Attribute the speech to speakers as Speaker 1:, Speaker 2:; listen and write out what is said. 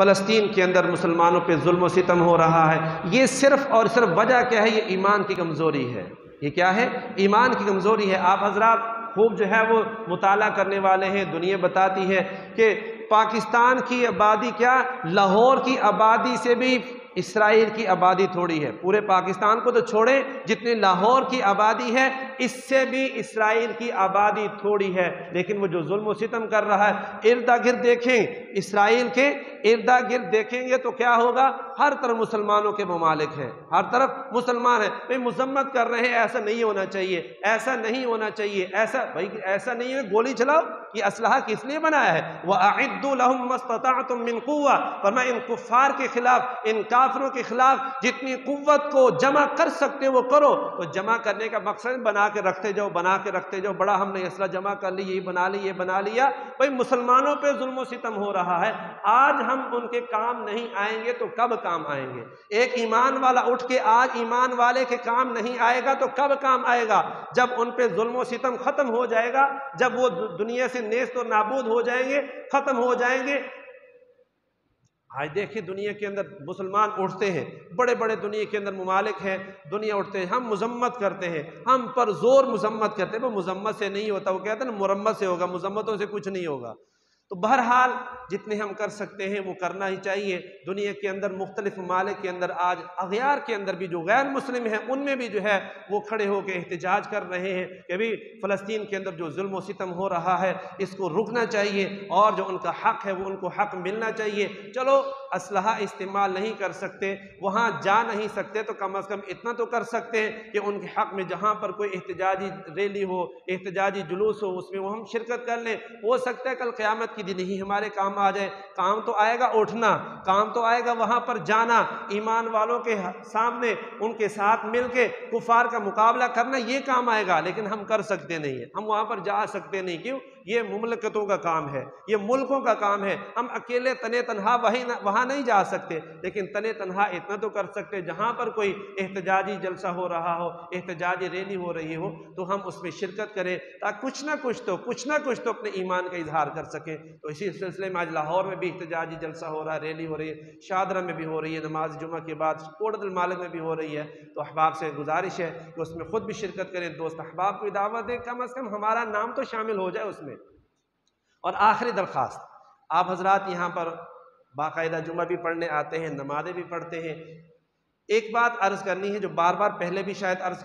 Speaker 1: फ़लस्तीन के अंदर मुसलमानों पे जुल्म व सितम हो रहा है, ये सिर्फ़ और सिर्फ वजह क्या है? ये ईमान की कमज़ोरी है। ये क्या है? ईमान की कमज़ोरी है। आप हजरात खूब जो है वो मुताला करने वाले हैं। दुनिया बताती है कि पाकिस्तान की आबादी क्या, लाहौर की आबादी से भी इसराइल की आबादी थोड़ी है। पूरे पाकिस्तान को तो छोड़ें, जितनी लाहौर की आबादी है इससे भी इसराइल की आबादी थोड़ी है। लेकिन वो जो जुल्म व सितम कर रहा है, इर्दा गिर्द देखें, इसराइल के इर्दा गिर्द देखेंगे तो क्या होगा? हर तरफ मुसलमानों के ममालिक हैं, हर तरफ मुसलमान हैं। भाई मुजम्मत कर रहे हैं, ऐसा नहीं होना चाहिए, ऐसा नहीं होना चाहिए, ऐसा भाई ऐसा नहीं है। गोली चलाओ, ये असलहा किस लिए बनाया है? वअइद्दू लहुम मस्तताअतुम मिन कुव्वा, फरमाया इन कुफ्फार के खिलाफ, इन काफिरों के खिलाफ जितनी कुव्वत को जमा कर सकते हो वो करो। तो जमा करने का मकसद बना के रखते जाओ, बना के रखते जाओ। बड़ा हमने असला जमा कर ली, ये बना ली, ये बना लिया। भाई मुसलमानों पे जुल्म सितम हो रहा है, आज हम उनके काम नहीं आएंगे तो कब काम आएंगे? एक ईमान वाला उठ के आज ईमान वाले के काम नहीं आएगा तो कब काम आएगा? जब उन पे जुल्म सितम खत्म हो जाएगा, जब वो दुनिया से नेस्त और नाबूद हो जाएंगे, खत्म हो जाएंगे। आज देखिए दुनिया के अंदर मुसलमान उठते हैं, बड़े बड़े दुनिया के अंदर ममालिक हैं, दुनिया उठते हैं, हम मुजम्मत करते हैं, हम पर जोर मुजम्मत करते हैं। वो मुजम्मत से नहीं होता, वो कहते हैं ना मुरम्मत से होगा, मुजम्मतों से कुछ नहीं होगा। तो बहरहाल जितने हम कर सकते हैं वो करना ही चाहिए। दुनिया के अंदर मुख्तलिफ ममालिक के अंदर आज अगयार के अंदर भी जो गैर मुस्लिम हैं उनमें भी जो है वो खड़े होकर एहतजाज कर रहे हैं कि भाई फ़लस्तीन के अंदर जो जुल्म व सितम हो रहा है इसको रुकना चाहिए और जो उनका हक़ है वो उनको हक़ मिलना चाहिए। चलो असलहा इस्तेमाल नहीं कर सकते, वहाँ जा नहीं सकते, तो कम अज़ कम इतना तो कर सकते हैं कि उनके हक़ में जहाँ पर कोई एहतजाजी रैली हो, एहतजाजी जुलूस हो, उसमें वो हम शिरकत कर लें। हो सकता है कल क़यामत दिन ही हमारे काम आ जाए। काम तो आएगा उठना, काम तो आएगा वहां पर जाना, ईमान वालों के सामने उनके साथ मिलके कुफार का मुकाबला करना, ये काम आएगा। लेकिन हम कर सकते नहीं है, हम वहां पर जा सकते नहीं। क्यों? ये मुमलकतों का काम है, ये मुल्कों का काम है। हम अकेले तने तनहा वहां नहीं जा सकते, लेकिन तने तनहा इतना तो कर सकते, जहां पर कोई एहतजाजी जलसा हो रहा हो, एहतजाजी रैली हो रही हो, तो हम उसमें शिरकत करें ताकि कुछ ना कुछ तो अपने ईमान का इजहार कर सके। तो इसी सिलसिले में आज लाहौर में भी एहतजाजी जलसा हो रहा है, रैली हो रही है, शादरा में भी हो रही है, नमाज जुमा के बाद कोटदल मालिक में भी हो रही है। तो अहबाब से गुजारिश है कि उसमें खुद भी शिरकत करें, दोस्त अहबाब को दावत दें, कम अज़ कम हमारा नाम तो शामिल हो जाए उसमें। और आखिरी दरख्वास्त, आप हजरात यहाँ पर बाकायदा जुमा भी पढ़ने आते हैं, नमाज़ें भी पढ़ते हैं। एक बात अर्ज़ करनी है जो बार बार पहले भी शायद अर्ज़